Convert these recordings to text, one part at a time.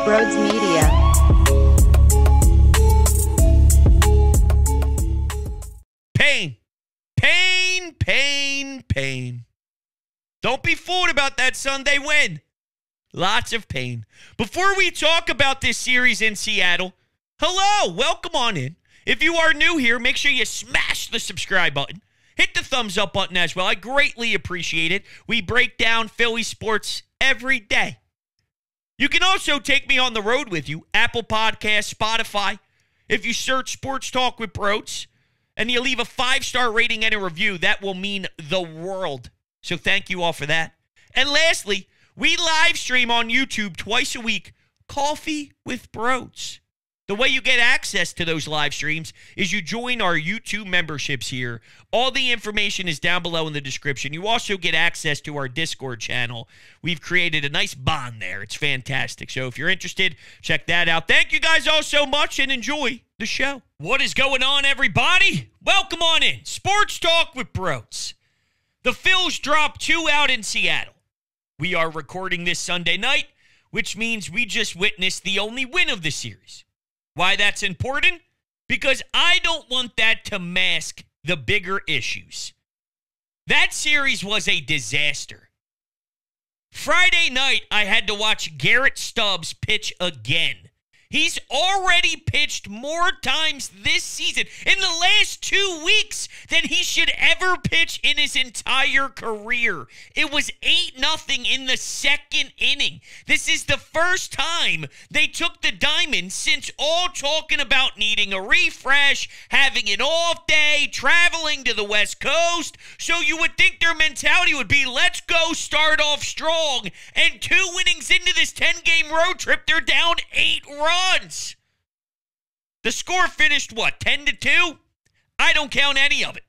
Brodes Media. Pain. Pain, pain, pain. Don't be fooled about that Sunday win. Lots of pain. Before we talk about this series in Seattle, hello, welcome on in. If you are new here, make sure you smash the subscribe button. Hit the thumbs up button as well. I greatly appreciate it. We break down Philly sports every day. You can also take me on the road with you. Apple Podcasts, Spotify. If you search Sports Talk with Brodes and you leave a 5-star rating and a review, that will mean the world. So thank you all for that. And lastly, we live stream on YouTube twice a week, Coffee with Brodes. The way you get access to those live streams is you join our YouTube memberships here. All the information is down below in the description. You also get access to our Discord channel. We've created a nice bond there. It's fantastic. So if you're interested, check that out. Thank you guys all so much and enjoy the show. What is going on, everybody? Welcome on in. Sports Talk with Brodes. The Phils dropped 2 out in Seattle. We are recording this Sunday night, which means we just witnessed the only win of the series. Why that's important? Because I don't want that to mask the bigger issues. That series was a disaster. Friday night, I had to watch Garrett Stubbs pitch again. He's already pitched more times this season, in the last 2 weeks, than he should ever pitch in his entire career. It was 8-0 in the second inning. This is the first time they took the diamond since all talking about needing a refresh, having an off day, traveling to the West Coast. So you would think their mentality would be, let's go start off strong. And 2 innings into this 10-game road trip, they're down 8 runs. The score finished, what, 10-2? I don't count any of it.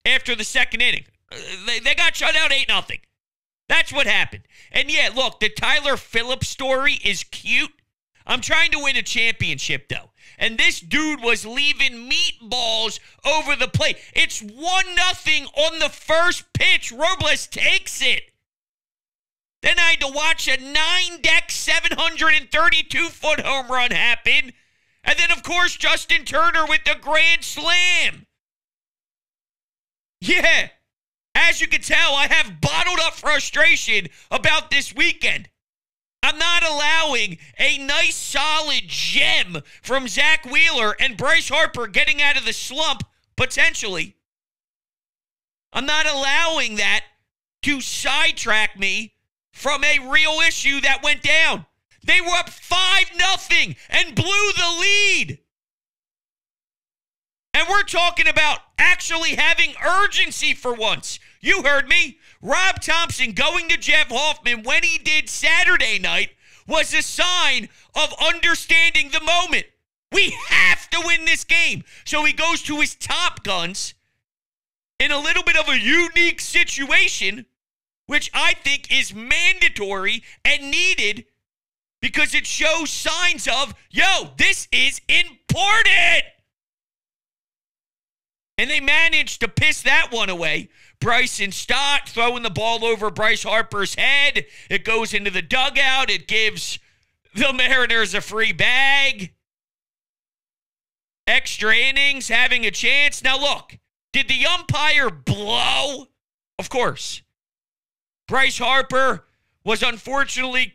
After the second inning, they got shut out 8-0. That's what happened. And yeah, look, the Tyler Phillips story is cute. I'm trying to win a championship, though. And this dude was leaving meatballs over the plate. It's 1-0 on the first pitch. Robles takes it. Then I had to watch a 9-deck, 732-foot home run happen. And then, of course, Justin Turner with the grand slam. Yeah, as you can tell, I have bottled up frustration about this weekend. I'm not allowing a nice, solid gem from Zach Wheeler and Bryce Harper getting out of the slump, potentially. I'm not allowing that to sidetrack me from a real issue that went down. They were up 5-0 and blew the lead. And we're talking about actually having urgency for once. You heard me. Rob Thompson going to Jeff Hoffman when he did Saturday night was a sign of understanding the moment. We have to win this game. So he goes to his top guns in a little bit of a unique situation, which I think is mandatory and needed because it shows signs of, yo, this is important. And they managed to piss that one away. Bryson Stott throwing the ball over Bryce Harper's head. It goes into the dugout. It gives the Mariners a free bag. Extra innings, having a chance. Now look, did the umpire blow? Of course. Bryce Harper was unfortunately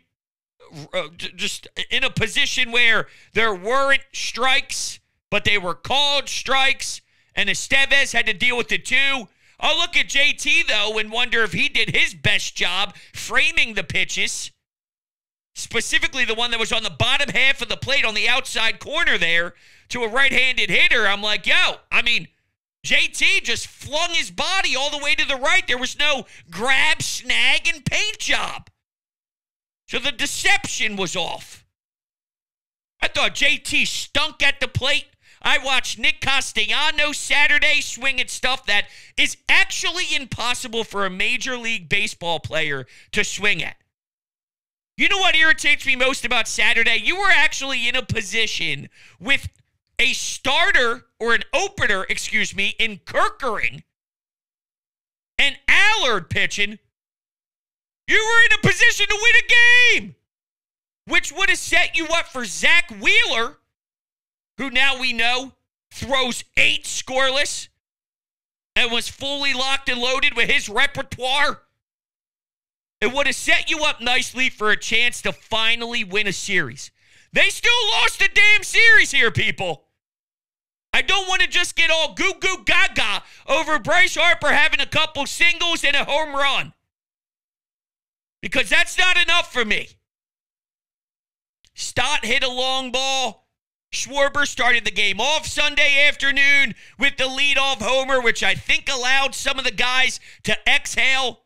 just in a position where there weren't strikes, but they were called strikes, and Estevez had to deal with it too. I'll look at JT, though, and wonder if he did his best job framing the pitches, specifically the one that was on the bottom half of the plate on the outside corner there to a right-handed hitter. I'm like, yo, I mean, JT just flung his body all the way to the right. There was no grab, snag, and paint job. So the deception was off. I thought JT stunk at the plate. I watched Nick Castellanos Saturday swing at stuff that is actually impossible for a Major League Baseball player to swing at. You know what irritates me most about Saturday? You were actually in a position with a starter or an opener, in Kirkering and Allard pitching. You were in a position to win a game, which would have set you up for Zach Wheeler, who now we know throws 8 scoreless and was fully locked and loaded with his repertoire. It would have set you up nicely for a chance to finally win a series. They still lost the damn series here, people. I don't want to just get all goo-goo gaga over Bryce Harper having a couple singles and a home run, because that's not enough for me. Stott hit a long ball. Schwarber started the game off Sunday afternoon with the leadoff homer, which I think allowed some of the guys to exhale.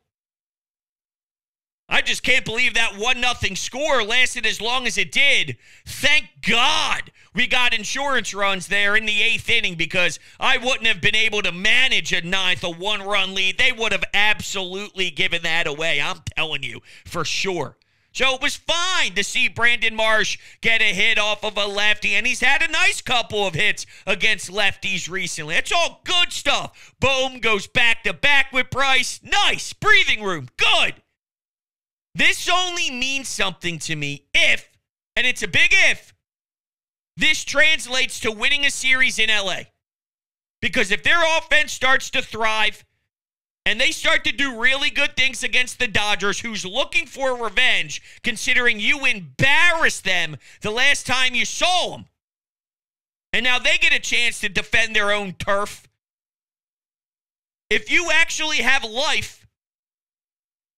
I just can't believe that 1-0 score lasted as long as it did. Thank God we got insurance runs there in the 8th inning, because I wouldn't have been able to manage a 1-run lead. They would have absolutely given that away, I'm telling you, for sure. So it was fine to see Brandon Marsh get a hit off of a lefty, and he's had a nice couple of hits against lefties recently. It's all good stuff. Boom, goes back-to-back with Bryce. Nice, breathing room, good. This only means something to me if, and it's a big if, this translates to winning a series in LA. Because if their offense starts to thrive and they start to do really good things against the Dodgers, who's looking for revenge, considering you embarrassed them the last time you saw them, and now they get a chance to defend their own turf. If you actually have life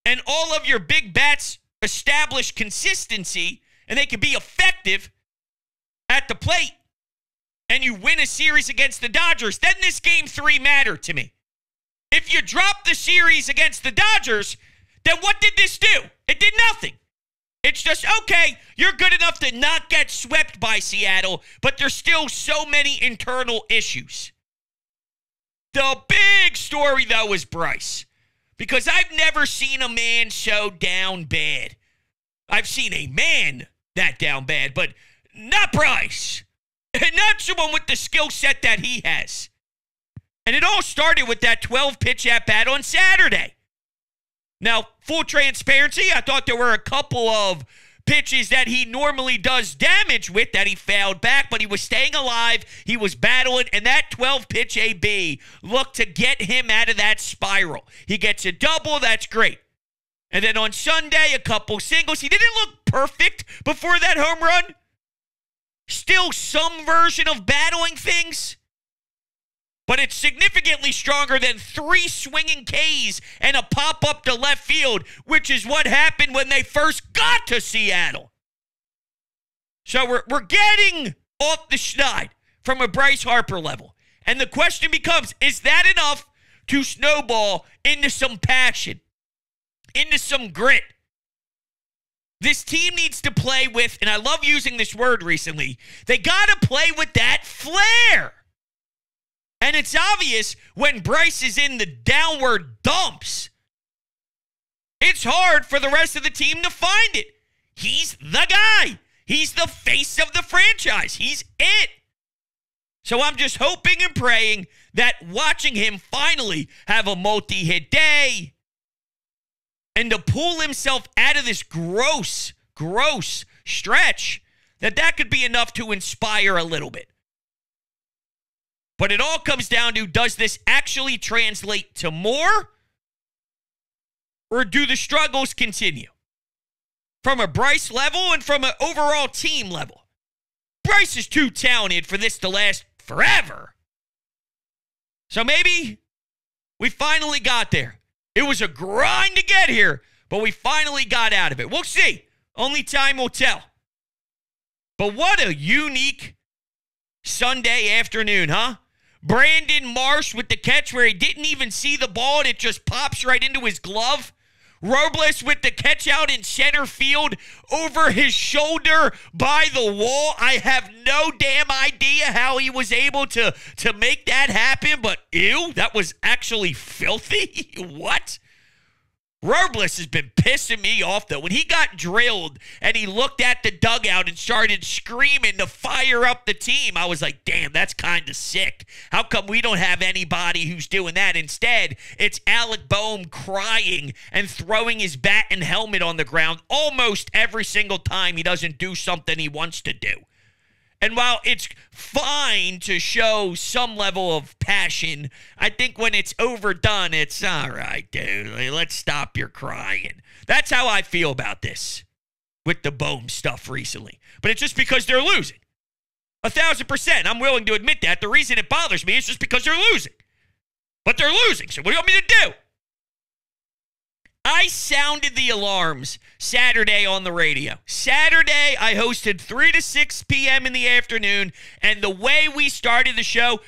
and all of your big bats establish consistency and they can be effective at the plate, and you win a series against the Dodgers, then this game 3 mattered to me. If you drop the series against the Dodgers, then what did this do? It did nothing. It's just, okay, you're good enough to not get swept by Seattle, but there's still so many internal issues. The big story, though, is Bryce. Because I've never seen a man so down bad. I've seen a man that down bad, but not Bryce. Not someone with the skill set that he has. And it all started with that 12-pitch at-bat on Saturday. Now, full transparency, I thought there were a couple of pitches that he normally does damage with that he fouled back, but he was staying alive, he was battling, and that 12-pitch AB looked to get him out of that spiral. He gets a double, that's great. And then on Sunday, a couple singles. He didn't look perfect before that home run. Still some version of battling things. But it's significantly stronger than 3 swinging Ks and a pop-up to left field, which is what happened when they first got to Seattle. So we're getting off the schneid from a Bryce Harper level. And the question becomes, is that enough to snowball into some passion, into some grit? This team needs to play with, and I love using this word recently, they got to play with that flair. And it's obvious when Bryce is in the downward dumps. It's hard for the rest of the team to find it. He's the guy. He's the face of the franchise. He's it. So I'm just hoping and praying that watching him finally have a multi-hit day and to pull himself out of this gross stretch, that could be enough to inspire a little bit. But it all comes down to, does this actually translate to more? Or do the struggles continue? From a Bryce level and from an overall team level. Bryce is too talented for this to last forever. So maybe we finally got there. It was a grind to get here, but we finally got out of it. We'll see. Only time will tell. But what a unique Sunday afternoon, huh? Brandon Marsh with the catch where he didn't even see the ball and it just pops right into his glove. Robles with the catch out in center field over his shoulder by the wall. I have no damn idea how he was able to make that happen, but ew, that was actually filthy. What? Robles has been pissing me off, though. When he got drilled and he looked at the dugout and started screaming to fire up the team, I was like, damn, that's kind of sick. How come we don't have anybody who's doing that? Instead, it's Alec Boehm crying and throwing his bat and helmet on the ground almost every single time he doesn't do something he wants to do. And while it's fine to show some level of passion, I think when it's overdone, it's all right, dude. Let's stop your crying. That's how I feel about this with the Bohm stuff recently. But it's just because they're losing. 1,000%. I'm willing to admit that. The reason it bothers me is just because they're losing. But they're losing, so what do you want me to do? I sounded the alarms Saturday on the radio. Saturday, I hosted 3 to 6 p.m. in the afternoon, and the way we started the show,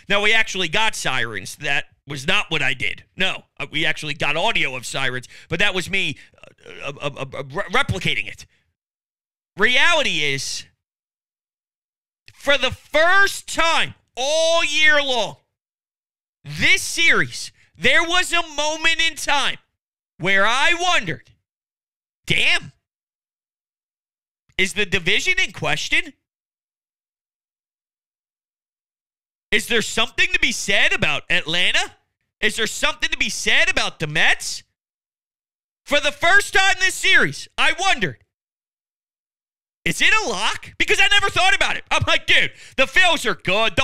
now we actually got sirens. That was not what I did. No, we actually got audio of sirens, but that was me replicating it. Reality is, for the first time all year long, this series, there was a moment in time where I wondered, damn, is the division in question? Is there something to be said about Atlanta? Is there something to be said about the Mets? For the first time this series, I wondered, is it a lock? Because I never thought about it. I'm like, dude, the Phils are good.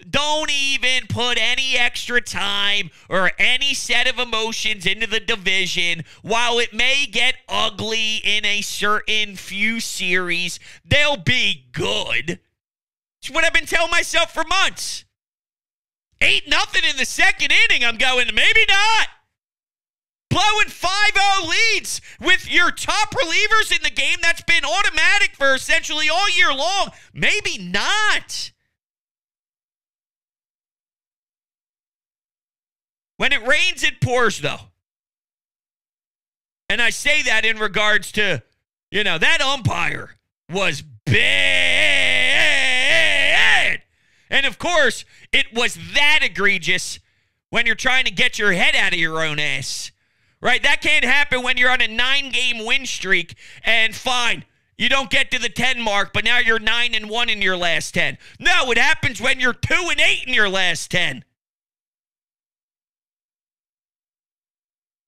Don't even put any extra time or any set of emotions into the division. While it may get ugly in a certain few series, they'll be good. It's what I've been telling myself for months. 8-0 in the second inning. I'm going, maybe not. Blowing 5-0 leads with your top relievers in the game. That's been automatic for essentially all year long. Maybe not. When it rains, it pours, though. And I say that in regards to, that umpire was bad. And, of course, it was that egregious when you're trying to get your head out of your own ass. Right? That can't happen when you're on a 9-game win streak and fine, you don't get to the 10 mark, but now you're 9-1 in your last 10. No, it happens when you're 2-8 in your last 10.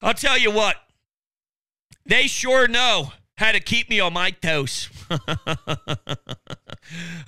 I'll tell you what, they sure know how to keep me on my toes.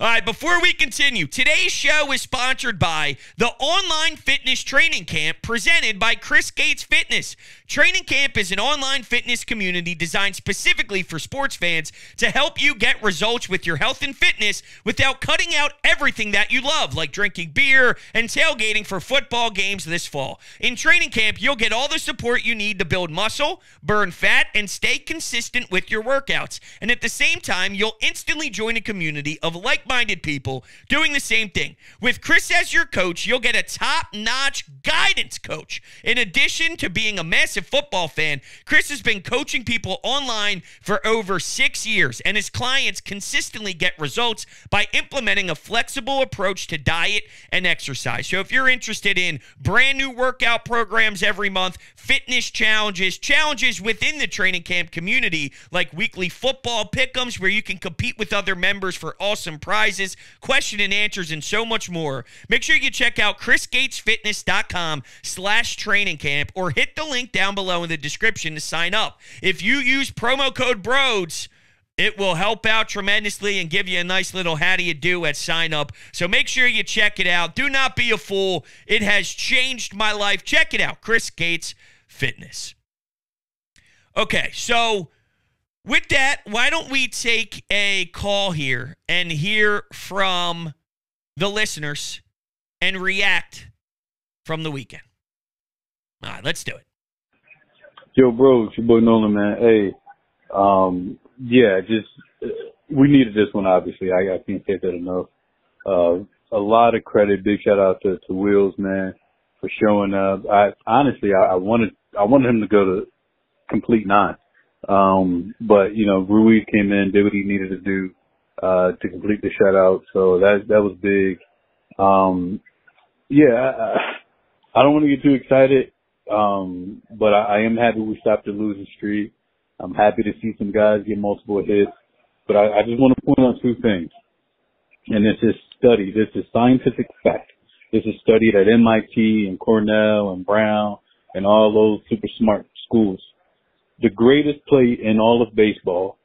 All right, before we continue, today's show is sponsored by the online fitness training camp presented by Chris Gates Fitness. Training Camp is an online fitness community designed specifically for sports fans to help you get results with your health and fitness without cutting out everything that you love, like drinking beer and tailgating for football games this fall. In Training Camp, you'll get all the support you need to build muscle, burn fat, and stay consistent with your workouts. And at the same time, you'll instantly join a community of like-minded people doing the same thing. With Chris as your coach, you'll get a top-notch guidance coach. In addition to being a massive football fan, Chris has been coaching people online for over 6 years, and his clients consistently get results by implementing a flexible approach to diet and exercise. So if you're interested in brand new workout programs every month, fitness challenges within the Training Camp community, like weekly football pick'ems where you can compete with other members for awesome prizes, question and answers, and so much more, make sure you check out chrisgatesfitness.com/trainingcamp or hit the link down below in the description to sign up. If you use promo code Brodes, it will help out tremendously and give you a nice little how do you do at sign up. So make sure you check it out. Do not be a fool. It has changed my life. Check it out. Chris Gates Fitness. Okay, so with that, why don't we take a call here and hear from the listeners and react from the weekend. All right, let's do it. Yo, bro, it's your boy Nolan, man. Hey, we needed this one, obviously. I can't say that enough. A lot of credit, big shout out to Wills, man, for showing up. I wanted him to go to complete 9. But, Ruiz came in, did what he needed to do, to complete the shutout. So that was big. I don't want to get too excited. But I am happy we stopped the losing streak. I'm happy to see some guys get multiple hits. But I just want to point out two things. And this is study. This is scientific fact. This is studied at MIT and Cornell and Brown and all those super smart schools. The greatest play in all of baseball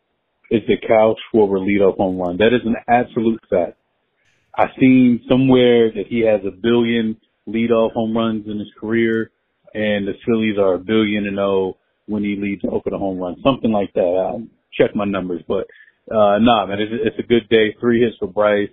is the Kyle Schwarber leadoff home run. That is an absolute fact. I seen somewhere that he has 1 billion leadoff home runs in his career, and the Phillies are 1,000,000,000 when he leads off with a home run. Something like that. I'll check my numbers, but man, it's a good day. 3 hits for Bryce.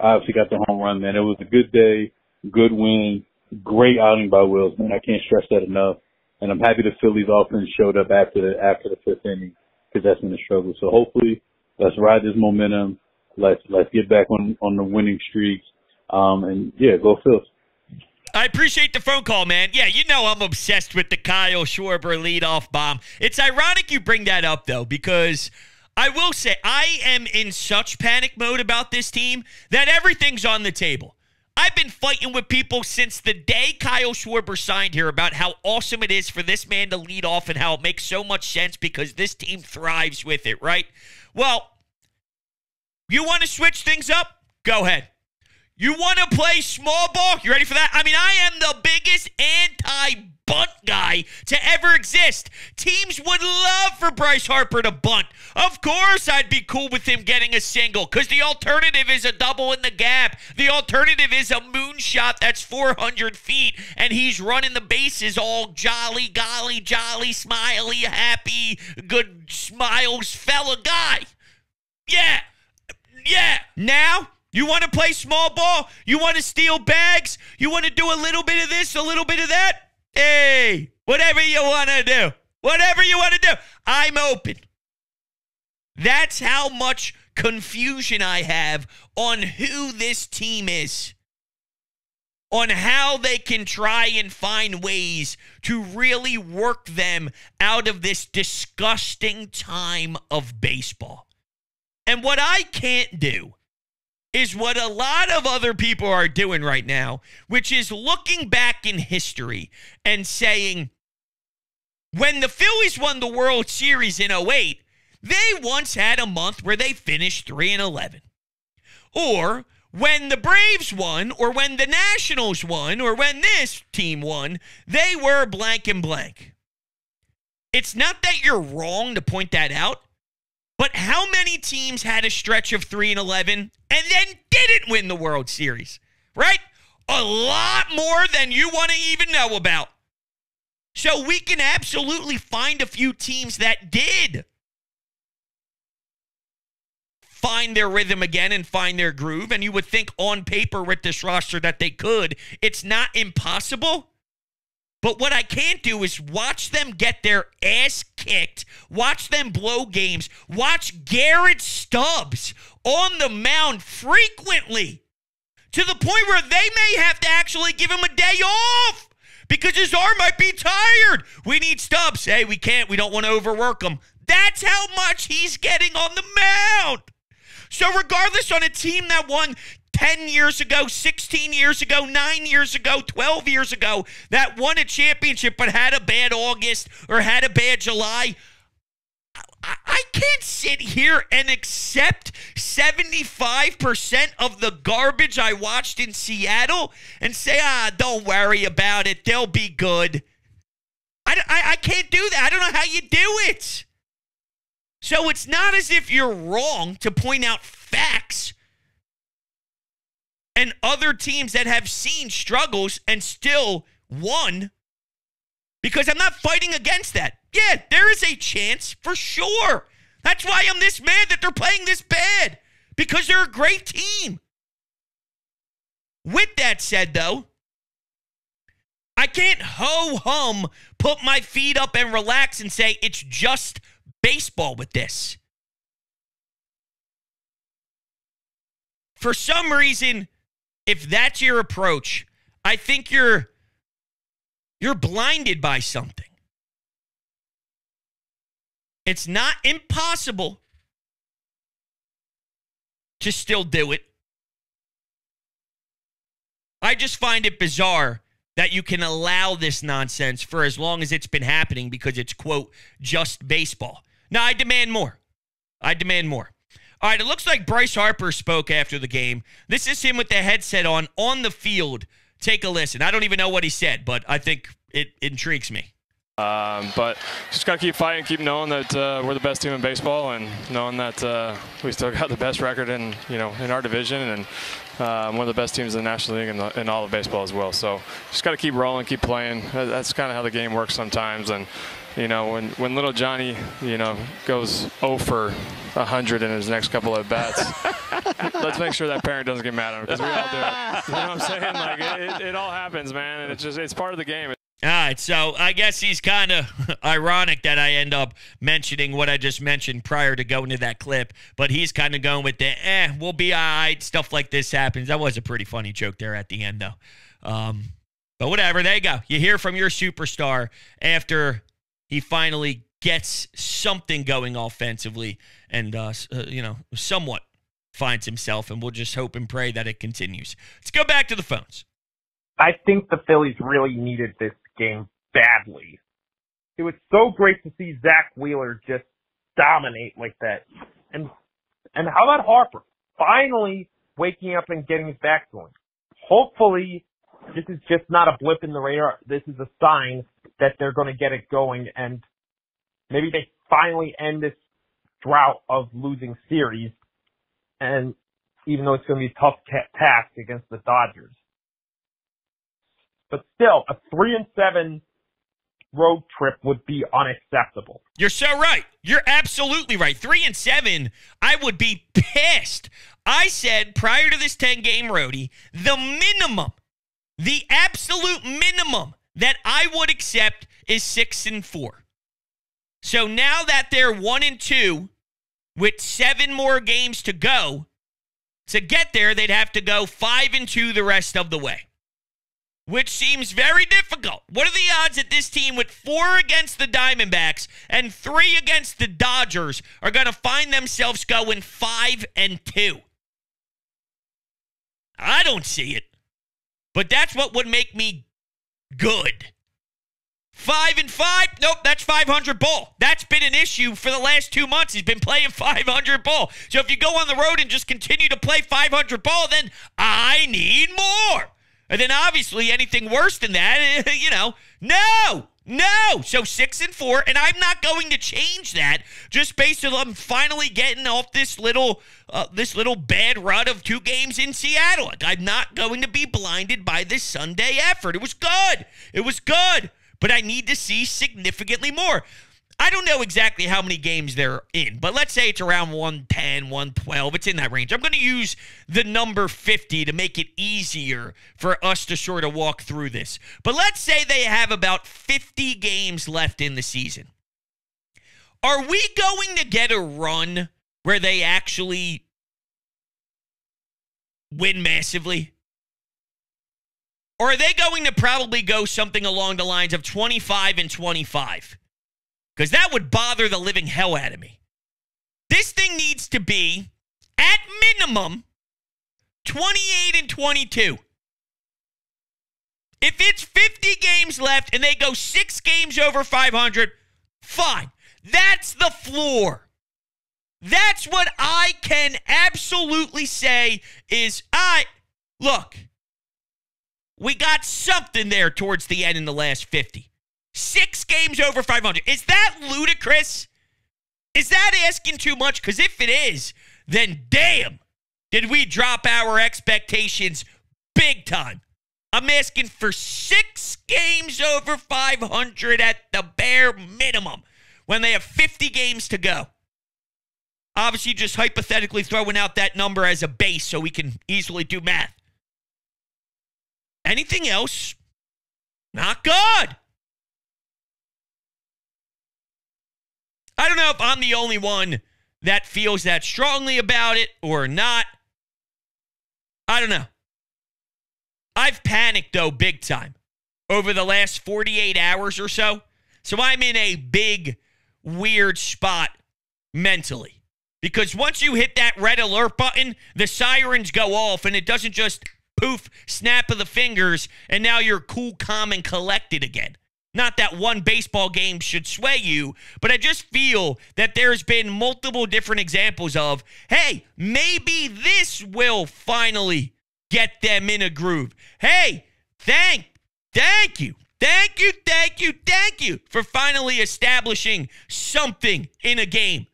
I obviously got the home run, man. It was a good day, good win, great outing by Wills, man. I can't stress that enough. And I'm happy the Phillies offense showed up after the 5th inning, because that's been a struggle. So hopefully, let's ride this momentum. Let's get back on the winning streaks. And yeah, go Phils. I appreciate the phone call, man. Yeah, I'm obsessed with the Kyle Schwarber leadoff bomb. It's ironic you bring that up, though, because I will say I am in such panic mode about this team that everything's on the table. I've been fighting with people since the day Kyle Schwarber signed here about how awesome it is for this man to lead off and how it makes so much sense because this team thrives with it, right? Well, you want to switch things up? Go ahead. You want to play small ball? You ready for that? I mean, I am the biggest anti-bunt guy to ever exist. Teams would love for Bryce Harper to bunt. Of course, I'd be cool with him getting a single because the alternative is a double in the gap. The alternative is a moonshot that's 400 feet, and he's running the bases all jolly, golly, jolly, smiley, happy, good smiles fella guy. Yeah. Now, you want to play small ball? You want to steal bags? You want to do a little bit of this, a little bit of that? Hey, whatever you want to do. Whatever you want to do. I'm open. That's how much confusion I have on who this team is. On how they can try and find ways to really work them out of this disgusting time of baseball. And what I can't do is what a lot of other people are doing right now, which is looking back in history and saying, when the Phillies won the World Series in 2008, they once had a month where they finished 3-11. Or when the Braves won, or when the Nationals won, or when this team won, they were blank and blank. It's not that you're wrong to point that out. But how many teams had a stretch of 3-11 and then didn't win the World Series, right? A lot more than you want to even know about. So we can absolutely find a few teams that did find their rhythm again and find their groove. And you would think on paper with this roster that they could. It's not impossible. But what I can't do is watch them get their ass kicked, watch them blow games, watch Garrett Stubbs on the mound frequently to the point where they may have to actually give him a day off because his arm might be tired. We need Stubbs. Hey, we can't. We don't want to overwork him. That's how much he's getting on the mound. So regardless, on a team that won 10 years ago, 16 years ago, 9 years ago, 12 years ago, that won a championship but had a bad August or had a bad July, I can't sit here and accept 75% of the garbage I watched in Seattle and say, don't worry about it, they'll be good. I can't do that. I don't know how you do it. So it's not as if you're wrong to point out facts and other teams that have seen struggles and still won, because I'm not fighting against that. Yeah, there is a chance for sure. That's why I'm this mad that they're playing this bad, because they're a great team. With that said, though, I can't ho-hum, put my feet up and relax and say it's just baseball with this. For some reason, if that's your approach, I think you're blinded by something. It's not impossible to still do it. I just find it bizarre that you can allow this nonsense for as long as it's been happening because it's, quote, just baseball. Now, I demand more. I demand more. All right, it looks like Bryce Harper spoke after the game. This is him with the headset on the field. Take a listen. I don't even know what he said, but I think it intrigues me. But just got to keep fighting, keep knowing that we're the best team in baseball, and knowing that we still got the best record in our division, and one of the best teams in the National League and in all of baseball as well. So just got to keep rolling, keep playing. That's kind of how the game works sometimes. And when little Johnny goes 0 for 100 in his next couple of bats, let's make sure that parent doesn't get mad at him, because we all do it. You know what I'm saying? Like it all happens, man, and it's part of the game. All right, so I guess he's kind of ironic that I end up mentioning what I just mentioned prior to going to that clip, but he's kind of going with the, we'll be all right, stuff like this happens. That was a pretty funny joke there at the end, though. But whatever, there you go. You hear from your superstar after he finally gets something going offensively and, somewhat finds himself, and we'll just hope and pray that it continues. Let's go back to the phones. I think the Phillies really needed this game badly. It was so great to see Zach Wheeler just dominate like that. And how about Harper? Finally waking up and getting his back going. Hopefully, this is just not a blip in the radar. This is a sign that they're going to get it going, and maybe they finally end this drought of losing series, and even though it's going to be a tough task against the Dodgers. But still, a 3-7 road trip would be unacceptable. You're so right. You're absolutely right. 3-7, I would be pissed. I said prior to this 10-game roadie, the absolute minimum that I would accept is 6-4. So now that they're 1-2 with 7 more games to go, to get there, they'd have to go 5-2 the rest of the way, which seems very difficult. What are the odds that this team with 4 against the Diamondbacks and 3 against the Dodgers are going to find themselves going 5-2? I don't see it. But that's what would make me good. 5-5? Nope, that's 500 ball. That's been an issue for the last 2 months. He's been playing 500 ball. So if you go on the road and just continue to play 500 ball, then I need more. And then obviously anything worse than that, no. So 6-4, and I'm not going to change that just based on them finally getting off this little bad run of 2 games in Seattle. Like, I'm not going to be blinded by this Sunday effort. It was good, but I need to see significantly more. I don't know exactly how many games they're in, but let's say it's around 110, 112. It's in that range. I'm going to use the number 50 to make it easier for us to sort of walk through this. But let's say they have about 50 games left in the season. Are we going to get a run where they actually win massively? Or are they going to probably go something along the lines of 25-25? Because that would bother the living hell out of me. This thing needs to be, at minimum, 28-22. If it's 50 games left and they go 6 games over 500, fine. That's the floor. That's what I can absolutely say is, look, we got something there towards the end in the last 50. 6 games over 500. Is that ludicrous? Is that asking too much? Because if it is, then damn, did we drop our expectations big time. I'm asking for 6 games over 500 at the bare minimum when they have 50 games to go. Obviously, just hypothetically throwing out that number as a base so we can easily do math. Anything else? Not good. I don't know if I'm the only one that feels that strongly about it or not. I don't know. I've panicked, though, big time over the last 48 hours or so. So I'm in a big weird spot mentally. Because once you hit that red alert button, the sirens go off, and it doesn't just poof, snap of the fingers, and now you're cool, calm, and collected again. Not that one baseball game should sway you, but I just feel that there's been multiple different examples of, hey, maybe this will finally get them in a groove. Hey, thank you for finally establishing something in a game.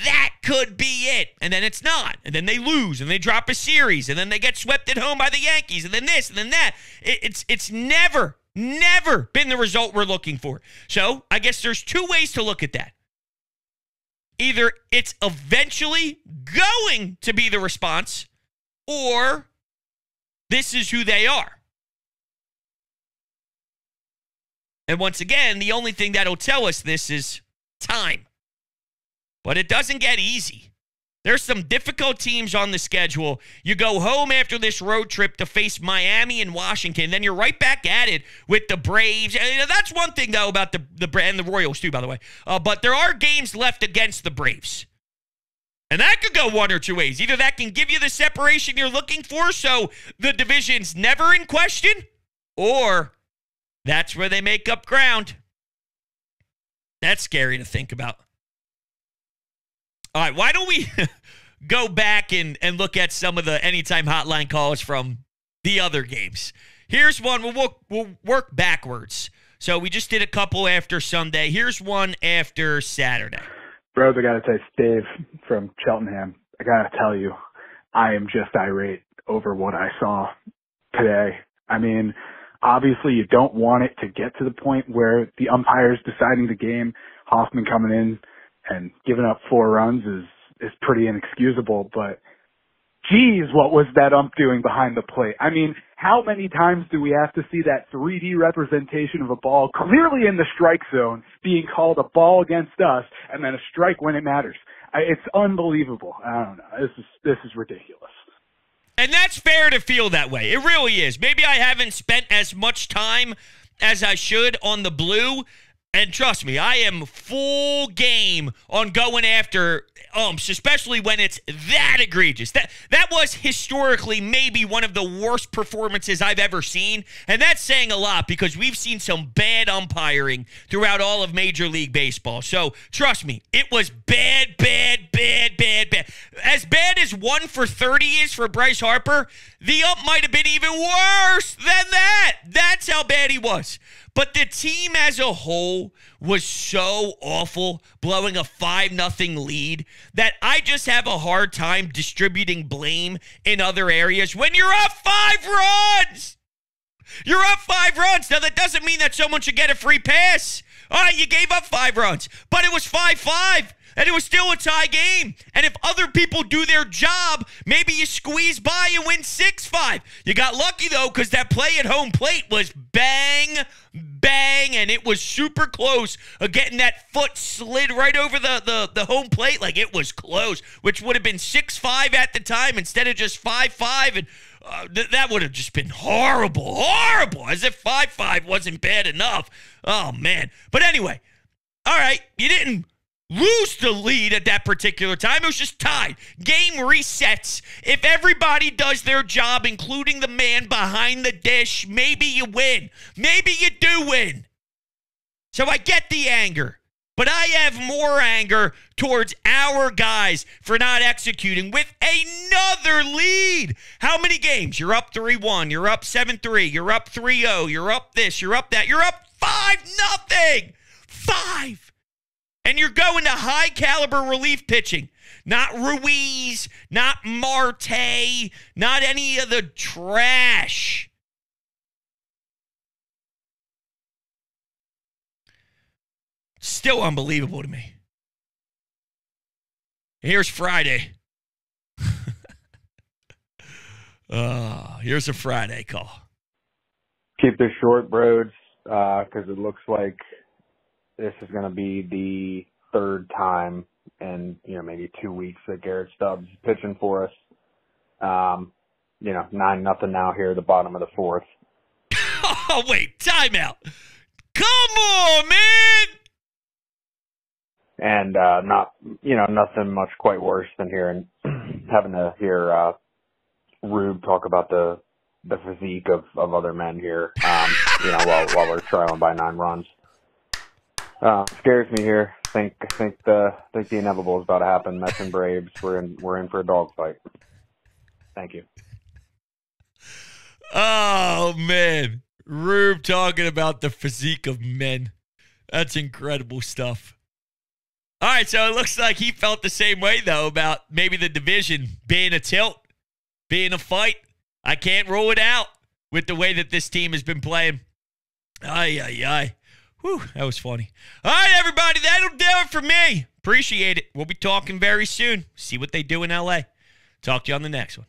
That could be it. And then it's not. And then they lose, and they drop a series, and then they get swept at home by the Yankees, and then this, and then that. It's never been the result we're looking for. So I guess there's two ways to look at that. Either it's eventually going to be the response, or this is who they are. And once again, the only thing that'll tell us this is time. But it doesn't get easy. There's some difficult teams on the schedule. You go home after this road trip to face Miami and Washington. Then you're right back at it with the Braves. That's one thing, though, about and the Royals, too, by the way. But there are games left against the Braves. And that could go one or two ways. Either that can give you the separation you're looking for, so the division's never in question, or that's where they make up ground. That's scary to think about. All right, why don't we go back and look at some of the Anytime Hotline calls from the other games. Here's one. We'll work backwards. So we just did a couple after Sunday. Here's one after Saturday. Brodes, I got to tell you, it's Dave from Cheltenham. I got to tell you, I am just irate over what I saw today. I mean, obviously you don't want it to get to the point where the umpire's deciding the game. Hoffman coming in and giving up 4 runs is pretty inexcusable, but geez, what was that ump doing behind the plate? I mean, how many times do we have to see that 3D representation of a ball clearly in the strike zone being called a ball against us and then a strike when it matters? It's unbelievable. I don't know. This is ridiculous. And that's fair to feel that way. It really is. Maybe I haven't spent as much time as I should on the blue. And trust me, I am full game on going after umps, especially when it's that egregious. That was historically maybe one of the worst performances I've ever seen. And that's saying a lot because we've seen some bad umpiring throughout all of Major League Baseball. So trust me, it was bad, bad, bad, bad, bad. As bad as 1 for 30 is for Bryce Harper, the ump might have been even worse than that. That's how bad he was. But the team as a whole was so awful, blowing a 5-0 lead, that I just have a hard time distributing blame in other areas when you're up 5 runs. You're up 5 runs. Now, that doesn't mean that someone should get a free pass. All right, you gave up 5 runs, but it was 5-5. And it was still a tie game. And if other people do their job, maybe you squeeze by and win 6-5. You got lucky, though, because that play at home plate was bang, bang, and it was super close of getting that foot slid right over the home plate. Like, it was close, which would have been 6-5 at the time instead of just 5-5. And that would have just been horrible, horrible, as if 5-5 wasn't bad enough. Oh, man. But anyway, all right, you didn't lose the lead at that particular time. It was just tied. Game resets. If everybody does their job, including the man behind the dish, maybe you win. Maybe you do win. So I get the anger, but I have more anger towards our guys for not executing with another lead. How many games? You're up 3-1. You're up 7-3. You're up 3-0. You're up this. You're up that. You're up 5-0. 5. And you're going to high-caliber relief pitching. Not Ruiz, not Marte, not any of the trash. Still unbelievable to me. Here's Friday. Here's a Friday call. Keep this short, Brodes, because it looks like this is going to be the 3rd time in, maybe 2 weeks that Garrett Stubbs is pitching for us. 9-0 now here at the bottom of the 4th. Oh, wait, timeout. Come on, man. And nothing much quite worse than having to hear Rube talk about the physique of other men here, while we're trailing by 9 runs. Scares me here. Think the inevitable is about to happen. Mets and Braves. We're in for a dogfight. Thank you. Oh man, Rube talking about the physique of men. That's incredible stuff. All right, so it looks like he felt the same way though about maybe the division being a tilt, being a fight. I can't rule it out with the way that this team has been playing. Ay. Whew, that was funny. All right, everybody, that'll do it for me. Appreciate it. We'll be talking very soon. See what they do in L.A. Talk to you on the next one.